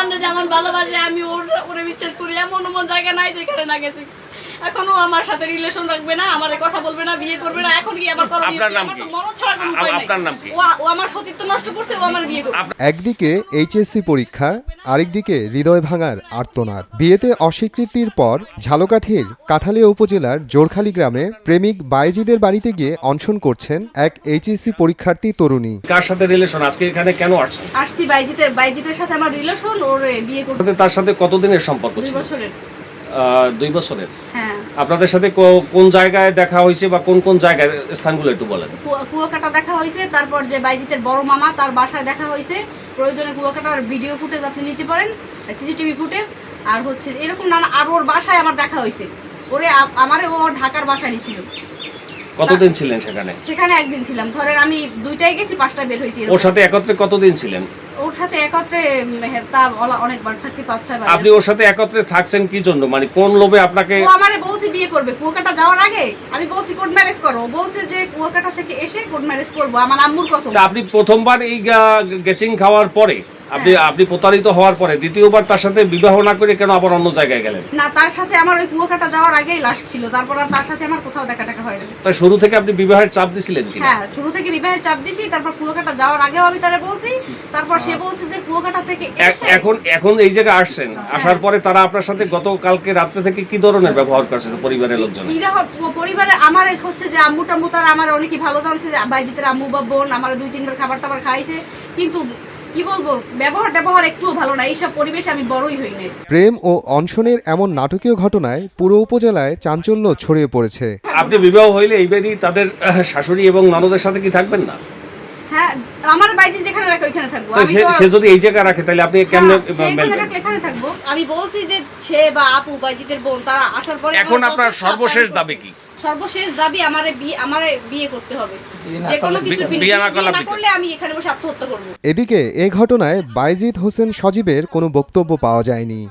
বললাম যে যেমন ভালোবাসে আমি ওরে বিশ্বাস করি, এমন জায়গা নাই যেখানে না গেছি। এখনো আমার সাথে রিলেশন রাখবে না, আমারে কথা বলবে না, বিয়ে করবে না। এখন কি আবার করবে? আমার তো মরণ ছাড়া কোনো উপায় নাই। আপনার নাম কি? ও আমার সতীত্ব নষ্ট করছে, ও আমার বিয়ে করবে। একদিকে এইচএসসি পরীক্ষা, আরেকদিকে হৃদয় ভাঙার আর্তনাদ। বিয়েতে অস্বীকৃতির পর ঝালকাঠির কাঠালিয়া উপজেলার জোরখালি গ্রামে প্রেমিক বাইজিদের বাড়িতে গিয়ে অনশন করছেন এক এইচএসসি পরীক্ষার্থী তরুণী। কার সাথে রিলেশন? আজকে এখানে কেন আসছেন? আসছি বাইজিতের সাথে আমার রিলেশন, ওর বিয়ে করতে। তার সাথে কতদিনের সম্পর্ক 2 ছিল? বছরের। 2 বছরের। হ্যাঁ। আপনাদের সাথে কোন জায়গায় দেখা হয়েছে বা কোন কোন জায়গায়, স্থানগুলো একটু বলেন। কুয়াকাটা দেখা হয়েছে, তারপর যে বাইজিতের বড় মামা তার বাসায় দেখা হয়েছে। প্রয়োজনে কুয়াকাটার ভিডিও ফুটেজ আপনি নিতে পারেন, সিসিটিভি ফুটেজ। আর হচ্ছে এরকম নানা, আর ওর বাসায় আমার দেখা হয়েছে। আমারে ও ঢাকার বাসায় নিয়েছিল। কতদিন ছিলেন সেখানে? সেখানে একদিন ছিলাম। ধরেন আমি 2টায় গেছি, 5টায় বের হয়েছি। ওর সাথে একত্রে কতদিন ছিলেন? ওর সাথে একত্রে তা অনেকবার থাকছি, 5-6 বার। আপনি ওর সাথে একত্রে থাকছেন কি জন্য? মানে কোন লোভে আপনাকে? ও আমারে বলছে বিয়ে করবে কুয়াকাটা যাওয়ার আগে। আমি বলছি কোর্ট ম্যারেজ করো, বলছে যে কুয়াকাটা থেকে এসে কোর্ট ম্যারেজ করব, আমার আম্মুর কসম। আপনি প্রথমবার এই গেচিং খাওয়ার পরে আপনি প্রতারিত হওয়ার পরে দ্বিতীয়বার তার সাথে বিবাহ না করে কেন আবার অন্য জায়গায় গেলেন? না, তার সাথে আমার ওই কুয়াকাটা যাওয়ার আগেই লাশ ছিল। তারপর আর তার সাথে আমার কোথাও দেখা হয় না। তাই শুরু থেকে আপনি বিবাহের চাপ দিছিলেন কি? হ্যাঁ, শুরু থেকে বিবাহের চাপ দিছি। তারপর কুয়াকাটা যাওয়ার আগেও আমি তারে বলছি। তারপর সে বলছে যে কুয়াকাটা থেকে এসে এখন এই জায়গায় আসছেন, আসার পরে তারা আপনার সাথে গতকালকে রাত্রে থেকে কি ধরনের ব্যবহার করছে পরিবারের লোকজন? পরিবারে আমার হচ্ছে যে আম্মু টাম্মু তারা আমার অনেকই ভালো জানছে, যে বাইজিতের আম্মু বা বোন আমার 2-3 বার খাবার টাবার খাইছে। কিন্তু কি বলবো, ব্যবহার একটুও ভালো না। এইসব পরিবেশে আমি বড়ই হই নাই। প্রেম ও অনশনের এমন নাটকীয় ঘটনায় পুরো উপজেলায় চাঞ্চল্য ছড়িয়ে পড়েছে। আপনি বিবাহ হইলে এই বাড়ি তাদের শাশুড়ি এবং ননদের সাথে কি থাকবেন না? হ্যাঁ, আমার বাইজি যেখানে রাখে ওইখানে থাকবো। সে যদি এই জায়গায় রাখে তাহলে আপনি কেমনে এখানে থাকবো? আমি বলছি যে সে বা আপু বাইজিতের বোন তারা আসার পরে এখন আপনার সর্বশেষ দাবি কি? সর্বশেষ দাবি আমারে বিয়ে করতে হবে। যে কোনো কিছু বিয়ে না করলে আমি এখানে বসে আত্মহত্যা করব। এদিকে এ ঘটনায় বাইজিদ হোসেন সজীবের কোনো বক্তব্য পাওয়া যায়নি।